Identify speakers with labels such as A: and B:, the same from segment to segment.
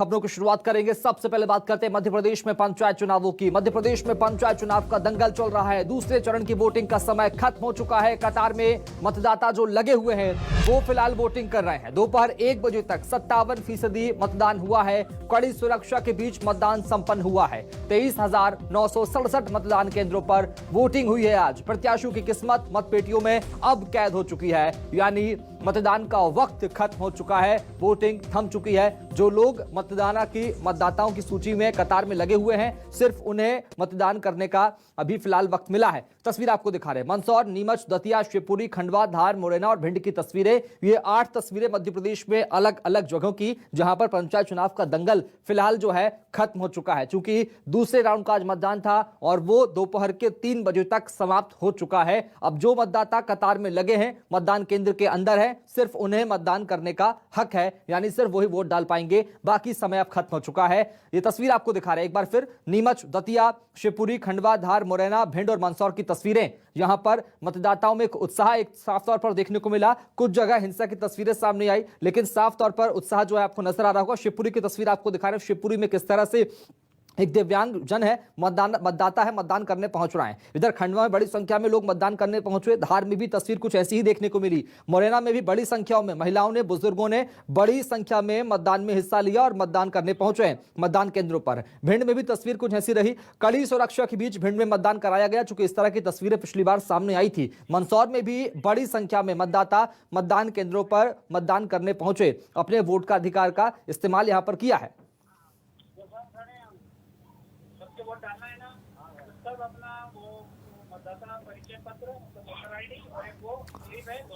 A: खबरों की शुरुआत करेंगे। सबसे पहले बात करते हैं मध्य प्रदेश में पंचायत चुनावों की। मध्य प्रदेश में पंचायत चुनाव का दंगल चल रहा है। दूसरे चरण की वोटिंग का समय खत्म हो चुका है। कतार में मतदाता जो लगे हुए हैं वो फिलहाल वोटिंग कर रहे हैं। दोपहर 1 बजे तक 57% मतदान हुआ है। कड़ी सुरक्षा के बीच मतदान संपन्न हुआ है। 23,967 मतदान केंद्रों पर वोटिंग हुई है। आज प्रत्याशियों की किस्मत मतपेटियों में अब कैद हो चुकी है, यानी मतदान का वक्त खत्म हो चुका है, वोटिंग थम चुकी है। जो लोग मतदाताओं की सूची में कतार में लगे हुए हैं, सिर्फ उन्हें मतदान करने का अभी फिलहाल वक्त मिला है। तस्वीर आपको दिखा रहे हैं मंदसौर, नीमच, दतिया, शिवपुरी, खंडवा, धार, मुरैना और भिंड की तस्वीरें। ये 8 तस्वीरें मध्य प्रदेश में अलग अलग जगहों की, जहां पर पंचायत चुनाव का दंगल फिलहाल जो है खत्म हो चुका है। चूंकि दूसरे राउंड का आज मतदान था और वो दोपहर के 3 बजे तक समाप्त हो चुका है। अब जो मतदाता कतार में लगे हैं, मतदान केंद्र के अंदर है, सिर्फ उन्हें मतदान करने का हक है, यानी सिर्फ वही वोट डाल पाएंगे। बाकी समय अब खत्म हो चुका है। ये तस्वीर आपको दिखा रहे हैं एक बार फिर नीमच, दतिया, शिवपुरी, खंडवा, धार, मुरैना, भिंड और मंदसौर की तस्वीरें। यहां पर मतदाताओं में उत्साह एक साफ तौर पर देखने को मिला। कुछ जगह हिंसा की तस्वीरें सामने आई, लेकिन साफ तौर पर उत्साह जो है आपको नजर आ रहा होगा। शिवपुरी की तस्वीर आपको दिखा रहे हैं। शिवपुरी में किस तरह से एक दिव्यांग जन है, मतदाता है, मतदान करने पहुंच रहा है। इधर खंडवा में बड़ी संख्या में लोग मतदान करने पहुंचे। धार में भी तस्वीर कुछ ऐसी ही देखने को मिली। मुरैना में भी बड़ी संख्या में महिलाओं ने, बुजुर्गों ने बड़ी संख्या में मतदान में हिस्सा लिया और मतदान करने पहुंचे मतदान केंद्रों पर। भिंड में भी तस्वीर कुछ ऐसी रही। कड़ी सुरक्षा के बीच भिंड में मतदान कराया गया, चूंकि इस तरह की तस्वीरें पिछली बार सामने आई थी। मंदसौर में भी बड़ी संख्या में मतदाता मतदान केंद्रों पर मतदान करने पहुंचे, अपने वोट का अधिकार का इस्तेमाल यहां पर किया है।
B: वोट डालना है ना, सब अपना वो मतदाता परिचय पत्र, वोटर आईडी वो।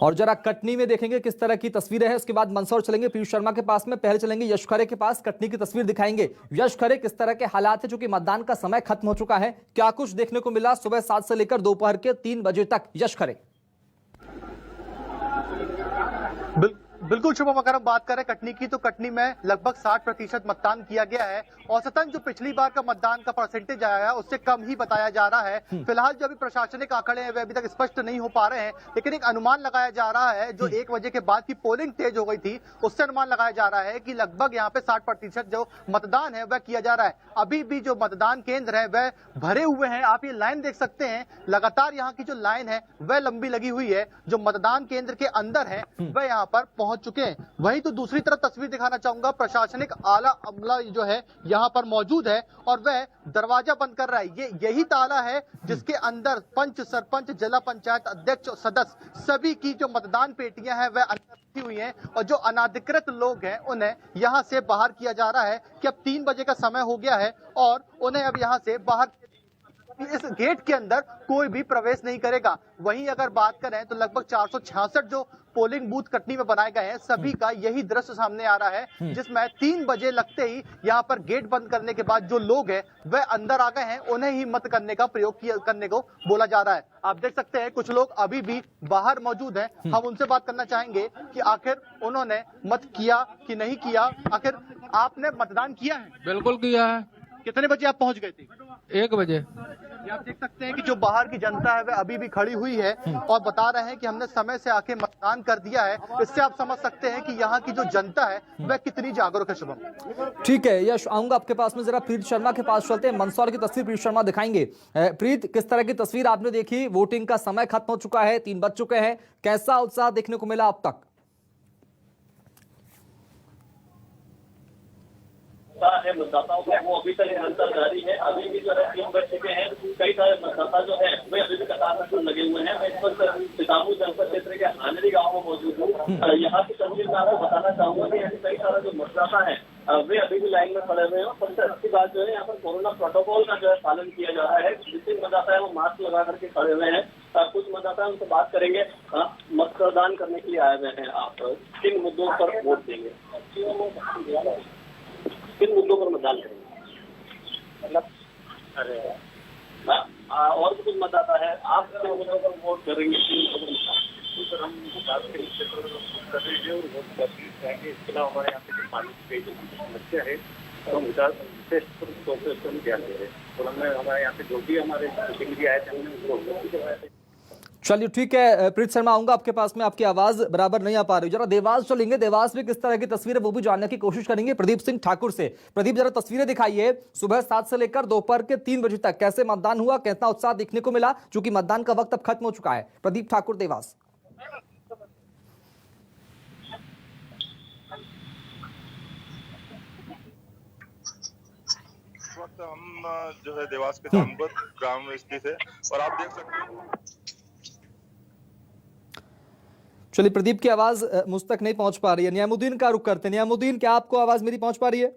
A: और जरा कटनी में देखेंगे किस तरह की तस्वीरें हैं। उसके बाद मंदसौर चलेंगे पीयूष शर्मा के पास में, पहले चलेंगे यश खरे के पास, कटनी की तस्वीर दिखाएंगे। यश खरे, किस तरह के हालात है, चूंकि मतदान का समय खत्म हो चुका है, क्या कुछ देखने को मिला सुबह 7 से लेकर दोपहर के 3 बजे तक? यश खरे।
C: बिल्कुल शुभम, अगर हम बात करें कटनी की तो कटनी में लगभग 60% मतदान किया गया है। औसतन जो पिछली बार का मतदान का परसेंटेज आया है उससे कम ही बताया जा रहा है। फिलहाल जो अभी प्रशासनिक आंकड़े हैं वे अभी तक स्पष्ट नहीं हो पा रहे हैं, लेकिन एक अनुमान लगाया जा रहा है। जो 1 बजे के बाद की पोलिंग तेज हो गई थी उससे अनुमान लगाया जा रहा है कि लगभग यहाँ पे 60% जो मतदान है वह किया जा रहा है। अभी भी जो मतदान केंद्र है वह भरे हुए हैं। आप ये लाइन देख सकते हैं, लगातार यहाँ की जो लाइन है वह लंबी लगी हुई है। जो मतदान केंद्र के अंदर है वह यहाँ पर पहुंच चुके हैं। वहीं तो दूसरी तरफ तस्वीर दिखाना चाहूंगा, प्रशासनिक आला अमला जो है यहाँ पर मौजूद है और वह दरवाजा बंद कर रहा है। ये यही ताला है जिसके अंदर पंच, सरपंच, जिला पंचायत अध्यक्ष, सदस्य सभी की जो मतदान पेटियां हैं वह अंदर रखी हुई हैं और जो अनाधिकृत लोग हैं उन्हें यहाँ से बाहर किया जा रहा है कि अब 3 बजे का समय हो गया है और उन्हें अब यहाँ से बाहर, इस गेट के अंदर कोई भी प्रवेश नहीं करेगा। वहीं अगर बात करें तो लगभग 466 जो पोलिंग बूथ कटनी में बनाए गए हैं सभी का यही दृश्य सामने आ रहा है, जिसमें 3 बजे लगते ही यहाँ पर गेट बंद करने के बाद जो लोग हैं वह अंदर आ गए हैं, उन्हें ही मत करने का प्रयोग करने को बोला जा रहा है। आप देख सकते हैं कुछ लोग अभी भी बाहर मौजूद हैं। हम उनसे बात करना चाहेंगे कि आखिर उन्होंने मत किया कि नहीं किया। आखिर आपने मतदान किया है?
D: बिल्कुल किया है।
C: कितने बजे आप पहुंच गए थे?
D: 1 बजे।
C: ये आप देख सकते हैं कि जो बाहर की जनता है वह अभी भी खड़ी हुई है और बता रहे हैं कि हमने समय से आके मतदान कर दिया है। इससे आप समझ सकते हैं कि यहाँ की जो जनता है वह कितनी जागरूक है। शुभम,
A: ठीक है यश, आऊंगा आपके पास में। जरा प्रीत शर्मा के पास चलते हैं। मंदसौर की तस्वीर प्रीत शर्मा दिखाएंगे। प्रीत, किस तरह की तस्वीर आपने देखी? वोटिंग का समय खत्म हो चुका है, 3 बज चुके हैं, कैसा उत्साह देखने को मिला अब तक?
B: है मतदाताओं का वो अभी तक निरंतर जारी है। अभी भी जो है 3 बज चुके हैं। कई सारे मतदाता जो है वे अभी भी कतार में लगे हुए हैं। मैं इस वक्त सीतापुर जनपद क्षेत्र के आनरी गाँव में मौजूद हूँ। यहाँ की तस्वीर में आपको बताना चाहूंगा कि ऐसे कई सारे जो मतदाता है वे अभी भी लाइन में खड़े हुए हैं। सबसे अच्छी बात जो है यहाँ पर कोरोना प्रोटोकॉल का जो है पालन किया जा रहा है। जितने मतदाता है वो मास्क लगा करके खड़े हुए हैं। कुछ मतदाता उनसे बात करेंगे। मतदान करने के लिए आए हुए हैं। आप किन मुद्दों पर वोट देंगे, किन मुद्दों पर मतदान करेंगे? मतलब और भी कुछ मतदाता है, आप किन मुद्दों पर वोट करेंगे? सर, हम कर रहे हैं और वोट करेंगे। इसके अलावा हमारे यहाँ पे पानी की समस्या है तो हम ध्यान दे रहे हैं। और हमने हमारे यहाँ पे जो भी हमारे प्रतिनिधि आए थे हमने उनको
A: चलिए ठीक है प्रीत शर्मा, आऊंगा आपके पास में, आपकी आवाज बराबर नहीं आ पा रही। जरा देवास चलेंगे, देवास में किस तरह की तस्वीर है वो भी जानने की कोशिश करेंगे प्रदीप सिंह ठाकुर से। प्रदीप, जरा तस्वीरें दिखाइए, सुबह 7 से लेकर दोपहर के 3 बजे तक कैसे मतदान हुआ, कितना उत्साह देखने को मिला, क्योंकि मतदान का वक्त अब खत्म हो चुका है। प्रदीप ठाकुर, देवास।
D: वक्त हम जो है देवास के जामगढ़ ग्राम में स्थित है और आप देख सकते हैं।
A: चलिए, प्रदीप की आवाज मुझ तक नहीं पहुंच पा रही है। नियामुद्दीन का रुख करते हैं। नियामुद्दीन, क्या आपको आवाज मेरी पहुंच पा रही है?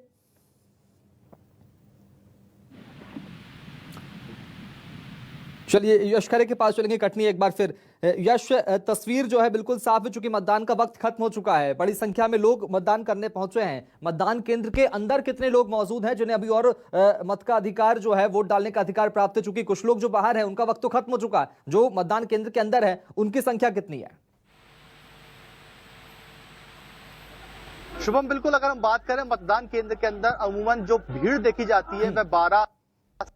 A: चलिए यश खरे के पास चलेंगे, कटनी एक बार फिर। यश, तस्वीर जो है बिल्कुल साफ है, चूंकि मतदान का वक्त खत्म हो चुका है, बड़ी संख्या में लोग मतदान करने पहुंचे हैं। मतदान केंद्र के अंदर कितने लोग मौजूद हैं जिन्हें अभी और मत का अधिकार जो है, वोट डालने का अधिकार प्राप्त है? चूंकि कुछ लोग जो बाहर है उनका वक्त तो खत्म हो चुका है, जो मतदान केंद्र के अंदर है उनकी संख्या कितनी है?
C: शुभम, बिल्कुल अगर हम बात करें मतदान केंद्र के अंदर अमूमन जो भीड़ देखी जाती है वह 12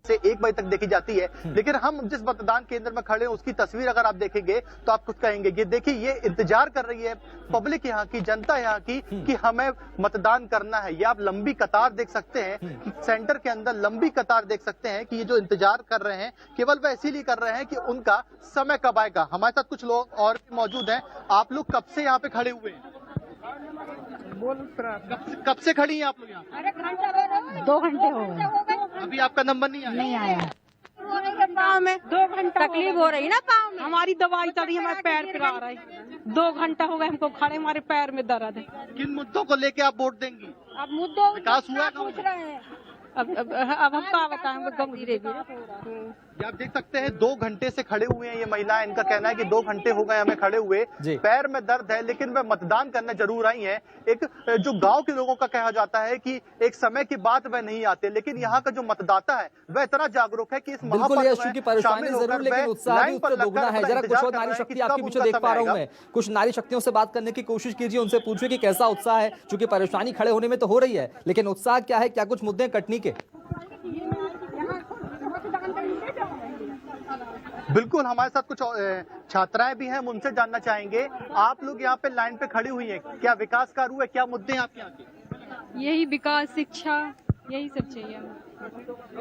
C: से 1 बजे तक देखी जाती है, लेकिन हम जिस मतदान केंद्र में खड़े हैं उसकी तस्वीर अगर आप देखेंगे तो आप कुछ कहेंगे। ये देखिए, ये इंतजार कर रही है पब्लिक, यहाँ की जनता यहाँ की, कि हमें मतदान करना है। ये आप लंबी कतार देख सकते हैं कि सेंटर के अंदर लंबी कतार देख सकते हैं कि ये जो इंतजार कर रहे हैं केवल वह इसीलिए कर रहे हैं कि उनका समय कब आएगा। हमारे साथ कुछ लोग और भी मौजूद हैं। आप लोग कब से यहाँ पे खड़े हुए हैं? कब से खड़ी हैं आप लोग यहाँ?
E: 2 घंटे हो गए।
C: अभी आपका नंबर नहीं आया?
E: नहीं आया। पाँव में 2 घंटा तकलीफ हो रही ना, पाँव में
F: हमारी दवाई चल रही है, हमारे पैर पिरा रहा है। 2 घंटा हो गए हमको खड़े, हमारे पैर में दर्द है।
C: किन मुद्दों को लेके आप वोट देंगी?
E: अब मुद्दों
C: विकास हुआ है?
E: पूछ रहे हैं।
F: अब हम क्या बताएं, गंभीर
C: ये आप देख सकते हैं 2 घंटे से खड़े हुए हैं ये महिलाएं। इनका कहना है कि 2 घंटे हो गए हमें खड़े हुए, पैर में दर्द है, लेकिन वह मतदान करने जरूर आई हैं। एक जो गांव के लोगों का कहा जाता है कि एक समय के बाद वह नहीं आते, लेकिन यहाँ का जो मतदाता है वह इतना जागरूक है कि इस
A: बिल्कुल की परेशानी जरूर, लेकिन उत्साह भी उससे दोगुना है। जरा कुछ और नारी शक्ति आपके पीछे देख पा रहा हूँ मैं, कुछ नारी शक्तियों से बात करने की कोशिश कीजिए, उनसे पूछिए कि कैसा उत्साह है। चूंकि परेशानी खड़े होने में तो हो रही है, लेकिन उत्साह क्या है, क्या कुछ मुद्दे कटनी के?
C: बिल्कुल, हमारे साथ कुछ छात्राएं भी हैं, हम उनसे जानना चाहेंगे। आप लोग यहाँ पे लाइन पे खड़ी हुई हैं, क्या विकास कार्य हुआ है? क्या मुद्दे हैं आपके यहाँ के?
F: यही विकास, शिक्षा, यही सब चाहिए।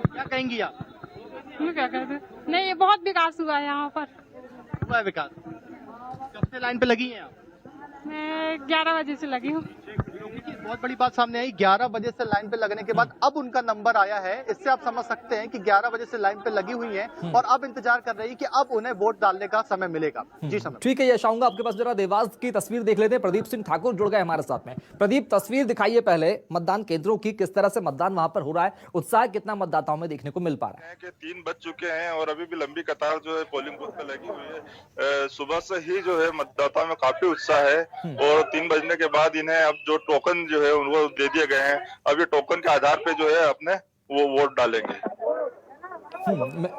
C: क्या कहेंगी आप?
F: हम क्या कहते? नहीं, ये बहुत विकास हुआ है यहाँ पर।
C: हुआ है विकास? कब से लाइन पे लगी हैं आप?
F: मैं 11 बजे से लगी हूँ।
C: बहुत बड़ी बात सामने आई, 11 बजे से लाइन पे लगने के बाद अब उनका नंबर आया है। इससे आप समझ सकते हैं कि 11 बजे से लाइन पे लगी हुई हैं और अब इंतजार कर रही है कि अब उन्हें वोट डालने का समय मिलेगा। जी समय।
A: ठीक है, यश आऊंगा आपके पास। जरा देवास की तस्वीर देख लेते हैं। प्रदीप सिंह ठाकुर जुड़ गए हमारे साथ में। प्रदीप, तस्वीर दिखाइए पहले मतदान केंद्रों की, किस तरह से मतदान वहां पर हो रहा है, उत्साह कितना मतदाताओं में देखने को मिल पा रहा है?
D: 3 बज चुके हैं और अभी भी लंबी कतार जो है पोलिंग बूथ पे लगी हुई है। सुबह से ही जो है मतदाताओं में काफी उत्साह है और 3 बजने के बाद इन्हें अब जो टोकन जो है उनको दे दिए गए हैं। अब ये टोकन के आधार पे जो है अपने वो वोट डालेंगे।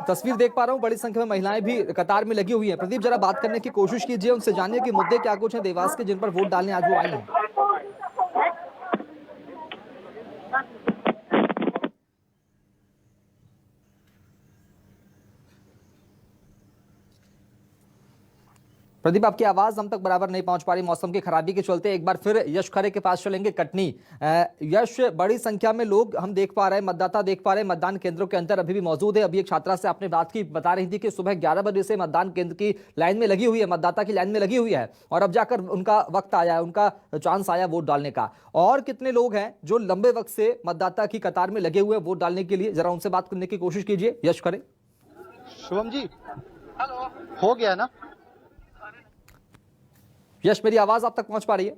A: तस्वीर देख पा रहा हूँ, बड़ी संख्या में महिलाएं भी कतार में लगी हुई हैं। प्रदीप, जरा बात करने की कोशिश कीजिए, उनसे जानिए कि मुद्दे क्या कुछ हैं देवास के जिन पर वोट डालने आज वो आई हैं। प्रदीप, आपकी आवाज हम तक बराबर नहीं पहुंच पा रही मौसम की खराबी के चलते। एक बार फिर यश खरे के पास चलेंगे, कटनी। यश, बड़ी संख्या में लोग हम देख पा रहे हैं, मतदाता देख पा रहे हैं, मतदान केंद्रों के अंदर अभी भी मौजूद है। अभी एक छात्रा से आपने बात की, बता रही थी कि सुबह 11 बजे से मतदान केंद्र की लाइन में लगी हुई है, मतदाता की लाइन में लगी हुई है, और अब जाकर उनका वक्त आया है, उनका चांस आया वोट डालने का। और कितने लोग हैं जो लंबे वक्त से मतदाता की कतार में लगे हुए हैं वोट डालने के लिए? जरा उनसे बात करने की कोशिश कीजिए, यश खरे।
C: शुभम जी, हो गया ना?
A: यश, मेरी आवाज आप तक पहुंच पा रही है?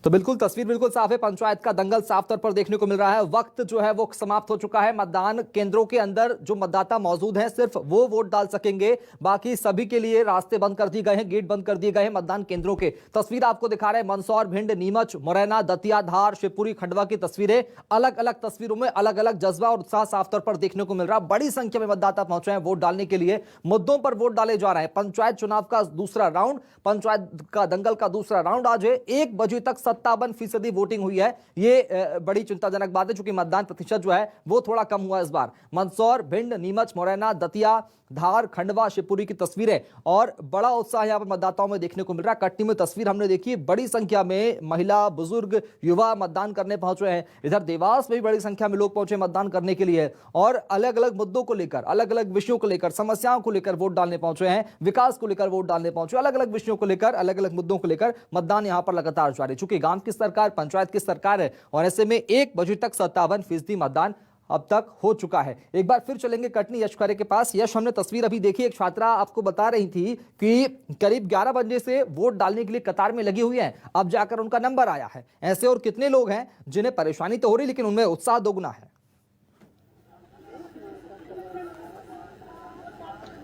A: तो बिल्कुल तस्वीर बिल्कुल साफ है, पंचायत का दंगल साफ तौर पर देखने को मिल रहा है। वक्त जो है वो समाप्त हो चुका है। मतदान केंद्रों के अंदर जो मतदाता मौजूद हैं सिर्फ वो वोट डाल सकेंगे, बाकी सभी के लिए रास्ते बंद कर दिए गए हैं, गेट बंद कर दिए गए हैं मतदान केंद्रों के। तस्वीर आपको दिखा रहे हैं मंदसौर, भिंड, नीमच, मुरैना, दतिया, धार, शिवपुरी, खंडवा की तस्वीरें। अलग अलग तस्वीरों में अलग अलग जज्बा और उत्साह साफ तौर पर देखने को मिल रहा है। बड़ी संख्या में मतदाता पहुंचे हैं वोट डालने के लिए, मुद्दों पर वोट डाले जा रहे हैं। पंचायत चुनाव का दूसरा राउंड, पंचायत का दंगल का दूसरा राउंड आज है। 1 बजे तक सत्र 57% वोटिंग हुई है। ये बड़ी चिंताजनक बात है, चूंकि मतदान प्रतिशत जो है वो थोड़ा कम हुआ इस बार। मंदसौर, भिंड, नीमच, मुरैना, दतिया, धार, खंडवा, शिवपुरी की तस्वीरें और बड़ा उत्साह यहां पर मतदाताओं में देखने को मिल रहा है। कटनी में तस्वीर हमने देखी, बड़ी संख्या में महिला, बुजुर्ग, युवा मतदान करने पहुंच रहे हैं। इधर देवास में भी बड़ी संख्या में लोग पहुंचे मतदान करने के लिए और अलग अलग मुद्दों को लेकर, अलग अलग विषयों को लेकर, समस्याओं को लेकर वोट डालने पहुंचे हैं, विकास को लेकर वोट डालने पहुंचे, अलग अलग विषयों को लेकर, अलग अलग मुद्दों को लेकर मतदान यहां पर लगातार जारी। चूंकि गांव की सरकार, पंचायत की सरकार है और ऐसे में 1 बजे तक 57% मतदान अब तक हो चुका है। एक बार फिर चलेंगे कटनी यश खरे के पास। यश, हमने तस्वीर अभी देखी, एक छात्रा आपको बता रही थी कि करीब 11 बजे से वोट डालने के लिए कतार में लगी हुई है, अब जाकर उनका नंबर आया है। ऐसे और कितने लोग हैं जिन्हें परेशानी तो हो रही लेकिन उनमें उत्साह दोगुना है?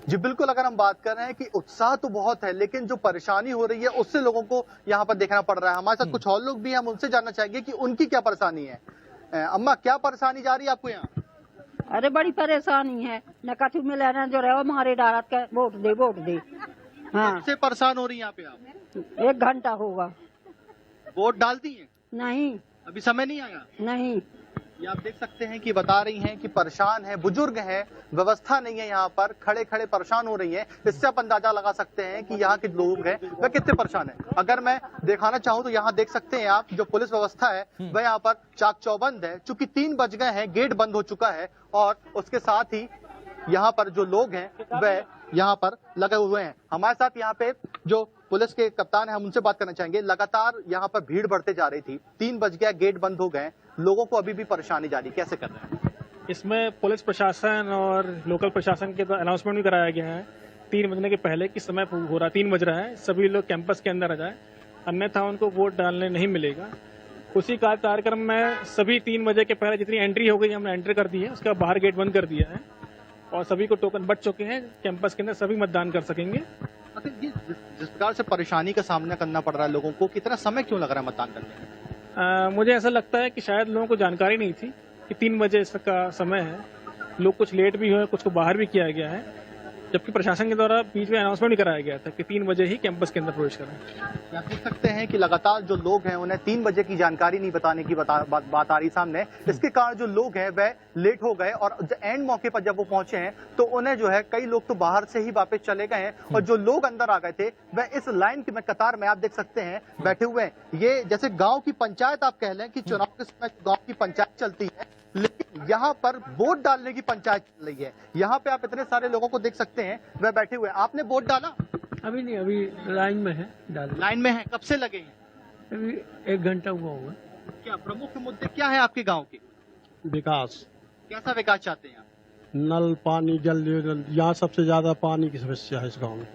C: जी बिल्कुल, अगर हम बात कर रहे हैं कि उत्साह तो बहुत है लेकिन जो परेशानी हो रही है उससे लोगों को यहाँ पर देखना पड़ रहा है। हमारे साथ कुछ और लोग भी हैं, हम उनसे जानना चाहेंगे कि उनकी क्या परेशानी है। अम्मा, क्या परेशानी जा रही है आपको यहाँ?
E: अरे बड़ी परेशानी है, न कछु मिले न जो रहो हमारे डालत के वोट दे। हाँ,
C: सबसे परेशान हो रही है यहाँ पे आप?
E: 1 घंटा होगा।
C: वोट डालती हैं?
E: नहीं
C: अभी समय नहीं आया?
E: नहीं।
C: ये आप देख सकते हैं कि बता रही हैं कि परेशान है, बुजुर्ग हैं, व्यवस्था नहीं है यहाँ पर, खड़े खड़े परेशान हो रही हैं। इससे आप अंदाजा लगा सकते हैं कि यहाँ के लोग हैं वह कितने परेशान हैं। अगर मैं दिखाना चाहूँ तो यहाँ देख सकते हैं आप, जो पुलिस व्यवस्था है वह यहाँ पर चाक चौबंद है। चूंकि 3 बज गए हैं, गेट बंद हो चुका है और उसके साथ ही यहाँ पर जो लोग हैं वह यहाँ पर लगे हुए हैं। हमारे साथ यहाँ पे जो पुलिस के कप्तान है, हम उनसे बात करना चाहेंगे। लगातार यहाँ पर भीड़ बढ़ते जा रही थी, 3 बज गया, गेट बंद हो गए, लोगों को अभी भी परेशानी जारी, कैसे कर रहे हैं?
G: इसमें पुलिस प्रशासन और लोकल प्रशासन के द्वारा अनाउंसमेंट भी कराया गया है 3 बजने के पहले कि समय हो रहा 3 बज रहा है, सभी लोग कैंपस के अंदर आ जाए, अन्यथा उनको वोट डालने नहीं मिलेगा। उसी कार्यक्रम में सभी 3 बजे के पहले जितनी एंट्री हो गई हमने एंट्री कर दी है, उसका बाहर गेट बंद कर दिया है और सभी को टोकन बच चुके हैं। कैंपस के अंदर सभी मतदान कर सकेंगे।
C: जिस प्रकार से परेशानी का सामना करना पड़ रहा है लोगों को, कितना समय क्यों लग रहा है मतदान करने में?
G: मुझे ऐसा लगता है कि शायद लोगों को जानकारी नहीं थी कि 3 बजे इसका समय है। लोग कुछ लेट भी हुए, कुछ को बाहर भी किया गया है, जबकि प्रशासन के द्वारा बीच में अनाउंसमेंट भी कराया गया था कि 3 बजे ही कैंपस के अंदर प्रवेश करें।
C: आप देख सकते हैं कि लगातार जो लोग हैं उन्हें 3 बजे की जानकारी नहीं बताने की बात आ रही सामने। इसके कारण जो लोग हैं वह लेट हो गए और एंड मौके पर जब वो पहुंचे हैं तो उन्हें जो है, कई लोग तो बाहर से ही वापस चले गए हैं और जो लोग अंदर आ गए थे वह इस लाइन की कतार में आप देख सकते हैं बैठे हुए हैं। ये जैसे गाँव की पंचायत आप कह लें कि चुनाव के समय गाँव की पंचायत चलती है, लेकिन यहाँ पर वोट डालने की पंचायत चल रही है। यहाँ पे आप इतने सारे लोगों को देख सकते हैं वह बैठे हुए हैं। आपने वोट डाला?
H: अभी नहीं, अभी लाइन में है।
C: लाइन में है, कब से लगे हैं?
H: अभी 1 घंटा हुआ होगा।
C: क्या प्रमुख मुद्दे क्या है आपके गांव के?
H: विकास।
C: कैसा विकास चाहते हैं आप?
H: नल, पानी, जल योजना, यहाँ सबसे ज्यादा पानी की समस्या है इस गांव में।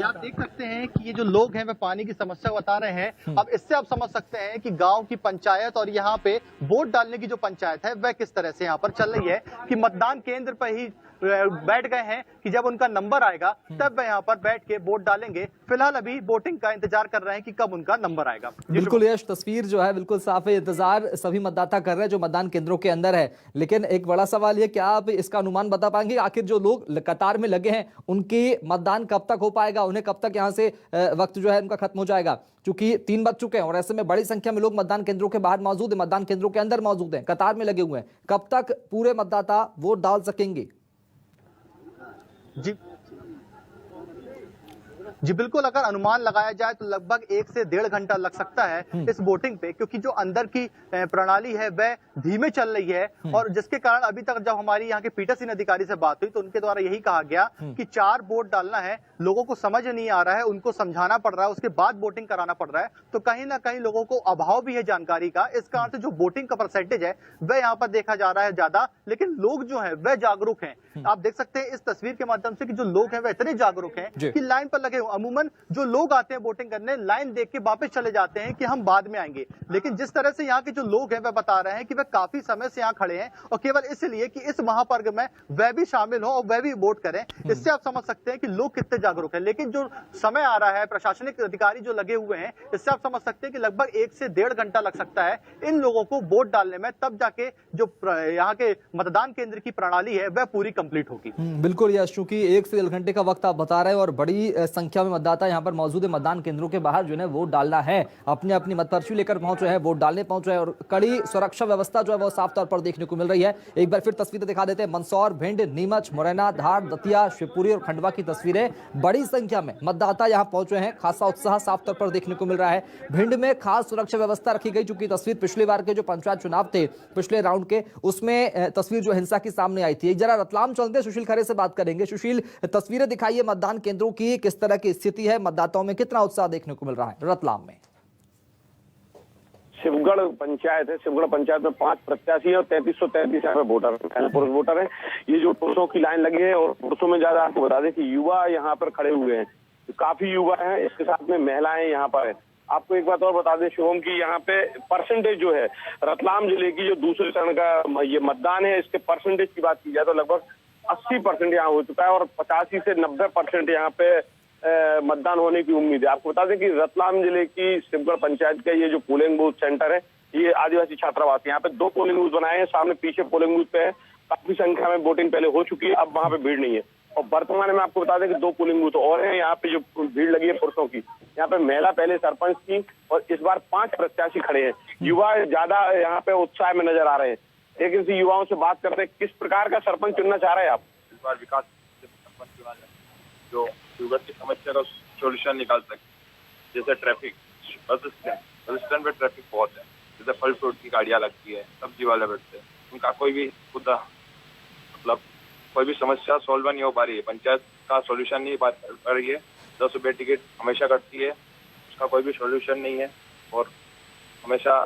C: आप देख सकते हैं कि ये जो लोग हैं वे पानी की समस्या बता रहे हैं। अब इससे आप समझ सकते हैं कि गांव की पंचायत और यहाँ पे वोट डालने की जो पंचायत है वह किस तरह से यहाँ पर चल रही है कि मतदान केंद्र पर ही बैठ गए हैं कि जब उनका नंबर आएगा तब वह यहाँ पर बैठ के वोट डालेंगे। फिलहाल अभी वोटिंग का इंतजार कर रहे हैं कि कब उनका नंबर आएगा।
A: बिल्कुल यश, तस्वीर जो है बिल्कुल साफ है, इंतजार सभी मतदाता कर रहे हैं जो मतदान केंद्रों के अंदर है। लेकिन एक बड़ा सवाल ये, क्या आप इसका अनुमान बता पाएंगे आखिर जो लोग कतार में लगे हैं उनकी मतदान कब तक हो पाएगा, उन्हें कब तक यहाँ से वक्त जो है उनका खत्म हो जाएगा? क्योंकि 3 बज चुके हैं और ऐसे में बड़ी संख्या में लोग मतदान केंद्रों के बाहर मौजूद है, मतदान केंद्रों के अंदर मौजूद हैं, कतार में लगे हुए हैं। कब तक पूरे मतदाता वोट डाल सकेंगे?
C: जी बिल्कुल, अगर अनुमान लगाया जाए तो लगभग 1 से 1.5 घंटा लग सकता है इस वोटिंग पे, क्योंकि जो अंदर की प्रणाली है वह धीमे चल रही है और जिसके कारण अभी तक जब हमारी यहाँ के पीठासीन अधिकारी से बात हुई तो उनके द्वारा यही कहा गया कि 4 वोट डालना है, लोगों को समझ नहीं आ रहा है, उनको समझाना पड़ रहा है, उसके बाद वोटिंग कराना पड़ रहा है। तो कहीं ना कहीं लोगों को अभाव भी है जानकारी का, इस कारण से जो वोटिंग का परसेंटेज है वह यहाँ पर देखा जा रहा है ज्यादा, लेकिन लोग जो है वह जागरूक हैं। आप देख सकते हैं इस तस्वीर के माध्यम से कि जो लोग हैं वह इतने जागरूक हैं कि लाइन पर लगे। अमूमन जो लोग आते हैं वोटिंग करने, लाइन देख के वापस चले जाते हैं कि हम बाद में आएंगे, लेकिन जिस तरह से यहाँ के जो लोग हैं वह बता रहे हैं कि वह काफी समय से यहाँ खड़े हैं और केवल इसलिए कि इस महापर्व में वह भी शामिल हो और वह भी वोट करें। इससे आप समझ सकते हैं कि लोग कितने जागरूक हैं। लेकिन जो समय आ रहा है, प्रशासनिक अधिकारी जो लगे हुए हैं, इससे आप समझ सकते हैं कि लगभग 1 से 1.5 घंटा लग सकता है इन लोगों को वोट डालने में, तब जाके जो यहाँ के मतदान केंद्र की प्रणाली है वह पूरी कंप्लीट होगी।
A: बिल्कुल यश, चूंकि 1 से 1.5 घंटे का वक्त आप बता रहे हैं और बड़ी संख्या संख्या में मतदाता यहाँ पर मौजूद है। मतदान केंद्रों के बाहर जो है वोट डालना है, अपनी अपनी मतपर्ची लेकर पहुंच रहे हैं, वोट डालने पहुंच रहे हैं और कड़ी सुरक्षा व्यवस्था जो है वो साफ तौर पर देखने को मिल रही है। एक बार फिर तस्वीरें दिखा देते हैं मंदसौर, भिंड, नीमच, मुरैना, धार, दतिया, शिवपुरी और खंडवा की तस्वीरें। बड़ी संख्या में मतदाता यहाँ पहुंचे हैं, खासा उत्साह साफ तौर पर देखने को मिल रहा है। भिंड में खास सुरक्षा व्यवस्था रखी गई, चूंकि तस्वीर पिछली बार के जो पंचायत चुनाव थे पिछले राउंड के, उसमें तस्वीर जो हिंसा की सामने आई थी। एक जरा रतलाम चलते, सुशील खरे से बात करेंगे। सुशील, तस्वीरें दिखाइए मतदान केंद्रों की, किस तरह की स्थिति है, मतदाताओं में कितना उत्साह देखने को मिल रहा है रतलाम में?
I: शिवगढ़ पंचायत है। शिवगढ़ पंचायत में 5 प्रत्याशी है और 3333 यहाँ पे वोटर पुरुष वोटर है। ये जो पुरुषों की लाइन लगी है और पुरुषों में ज्यादा आपको बता दें कि युवा यहाँ पर खड़े हुए हैं, काफी युवा हैं, इसके साथ में महिलाएं यहाँ पर है। आपको एक बात और बता दें शुभम की, यहाँ पे परसेंटेज जो है रतलाम जिले की जो दूसरे चरण का ये मतदान है, इसके परसेंटेज की बात की जाए तो लगभग 80% यहाँ हो चुका है और 85 से 90% यहाँ पे मतदान होने की उम्मीद है। आपको बता दें कि रतलाम जिले की शिवगढ़ पंचायत का ये जो पोलिंग बूथ सेंटर है, ये आदिवासी छात्रावास है। यहाँ पे 2 पोलिंग बूथ बनाए हैं, सामने पीछे पोलिंग बूथ पे है। काफी संख्या में वोटिंग पहले हो चुकी है, अब वहाँ पे भीड़ नहीं है। और वर्तमान में आपको बता दें कि 2 पोलिंग बूथ और हैं। यहाँ पे जो भीड़ लगी है पुरुषों की, यहाँ पे महिला पहले सरपंच थी और इस बार 5 प्रत्याशी खड़े हैं। युवा ज्यादा यहाँ पे उत्साह में नजर आ रहे हैं। लेकिन इसी युवाओं से बात करते हैं, किस प्रकार का सरपंच चुनना चाह रहे हैं आप?
D: इस बार विकास सरपंच चुना जाए जो शुगर की समस्या का सोल्यूशन निकाल सके, जैसे ट्रैफिक, बस स्टैंड पे ट्रैफिक बहुत है, जैसे फल फ्रूट की गाड़ियाँ लगती है, सब्जी वाले बैठते हैं, उनका कोई भी मुद्दा मतलब कोई भी समस्या सॉल्व नहीं हो पा रही है, पंचायत का सोल्यूशन नहीं पा रही है। 10 रुपये टिकट हमेशा कटती है, उसका कोई भी सोल्यूशन नहीं है। और हमेशा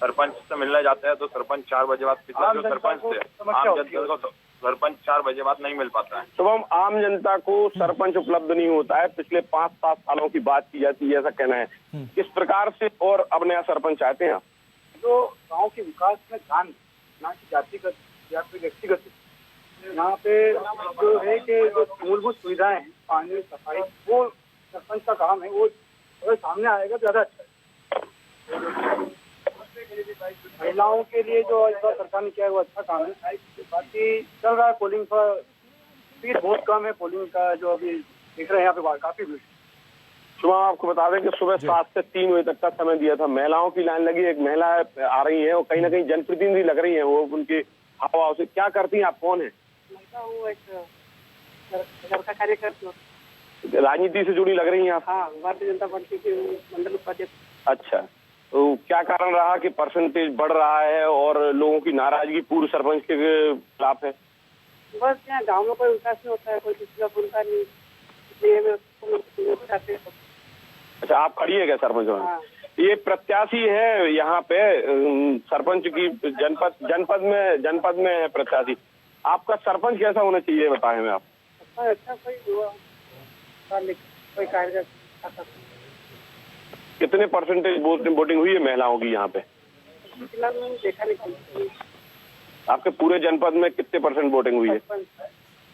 D: सरपंच से मिलने जाते हैं तो सरपंच 4 बजे बाद, पिछला जो सरपंच थे, आम जनता को सरपंच 4 बजे बाद नहीं मिल पाता है।
I: शुभम, आम जनता को सरपंच उपलब्ध नहीं होता है, पिछले 5-7 सालों की बात की जाती है, ऐसा कहना है। किस प्रकार से और अब नया सरपंच चाहते हैं?
J: तो गांव के विकास में ध्यान, ना कि जातिगत या फिर व्यक्तिगत, यहाँ पे जो है कि जो मूलभूत सुविधाएं हैं, पानी, सफाई, वो सरपंच का काम है। वो अगर सामने आएगा तो ज्यादा अच्छा है। महिलाओं के लिए जो इस बार सरकार ने किया है वो अच्छा काम है। बाकी चल रहा है, पोलिंग पर स्पीड बहुत कम है पोलिंग का, जो अभी देख रहे हैं यहाँ पे काफी भीड़।
I: सुबह आपको बता दें कि सुबह 7 से 3 बजे तक का समय दिया था। महिलाओं की लाइन लगी, एक महिला आ रही है और कहीं ना कहीं जनप्रतिनिधि लग रही है, वो उनके हाव से क्या करती हैं? आप कौन है?
F: वो एक घर का कार्यकर्ता,
I: राजनीति से जुड़ी लग रही हैं आप?
F: हाँ, भारतीय जनता पार्टी के मंडल उपाध्यक्ष।
I: अच्छा, तो क्या कारण रहा कि परसेंटेज बढ़ रहा है और लोगों की नाराजगी पूर्व सरपंच के खिलाफ है?
F: बस यहाँ गाँव में कोई विकास नहीं होता है, कोई किसी का उनका नहीं, इसलिए चाहते हैं।
I: अच्छा, आप खड़ी है क्या सरपंच?
F: हाँ।
I: ये प्रत्याशी है यहाँ पे सरपंच की, जनपद में है प्रत्याशी। आपका सरपंच कैसा होना चाहिए बताएं हमें आप?
F: अच्छा, कोई कार्यकर्ता।
I: कितने परसेंटेज वोटिंग हुई है महिलाओं की यहाँ पे?
F: फिलहाल मैंने देखा नहीं।
I: आपके पूरे जनपद में कितने % वोटिंग हुई है?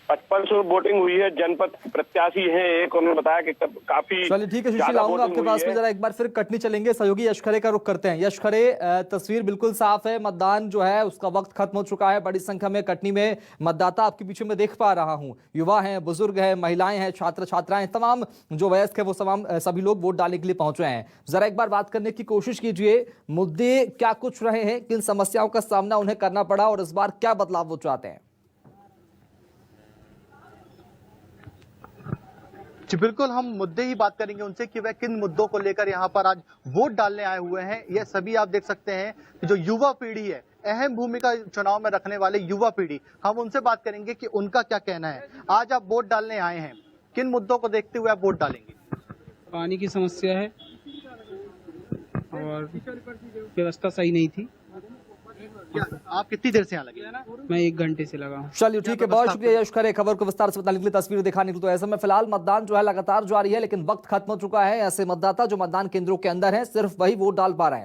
I: 55 वोटिंग हुई है। जनपद प्रत्याशी हैं एक, उन्होंने बताया कि काफी।
A: चलिए ठीक है सुशील, आऊंगा आपके पास में। जरा एक बार फिर कटनी चलेंगे, सहयोगी यश खरे का रुख करते हैं। यश खरे, तस्वीर बिल्कुल साफ है, मतदान जो है उसका वक्त खत्म हो चुका है। बड़ी संख्या में कटनी में मतदाता आपके पीछे में देख पा रहा हूं, युवा हैं, बुजुर्ग हैं, महिलाएं हैं, छात्र छात्राएं, तमाम जो वयस्क है वो तमाम सभी लोग वोट डालने के लिए पहुंच रहे हैं। जरा एक बार बात करने की कोशिश कीजिए, मुद्दे क्या कुछ रहे हैं, किन समस्याओं का सामना उन्हें करना पड़ा और इस बार क्या बदलाव वो चाहते हैं?
C: जी बिल्कुल, हम मुद्दे ही बात करेंगे उनसे कि वह किन मुद्दों को लेकर यहाँ पर आज वोट डालने आए हुए हैं। ये सभी आप देख सकते हैं कि जो युवा पीढ़ी है, अहम भूमिका चुनाव में रखने वाले युवा पीढ़ी, हम उनसे बात करेंगे कि उनका क्या कहना है। आज आप वोट डालने आए हैं, किन मुद्दों को देखते हुए आप वोट डालेंगे?
J: पानी की समस्या है और व्यवस्था सही नहीं थी।
C: आप कितनी देर से यहाँ लगे?
J: मैं 1 घंटे से लगा हूँ।
A: चलिए ठीक है, बहुत शुक्रिया यश खरे, खबर को विस्तार से बताने के लिए, तस्वीर दिखाने के लिए। तो ऐसे में फिलहाल मतदान जो है लगातार जारी है, लेकिन वक्त खत्म हो चुका है। ऐसे मतदाता जो मतदान केंद्रों के अंदर हैं, सिर्फ वही वोट डाल पा रहे हैं।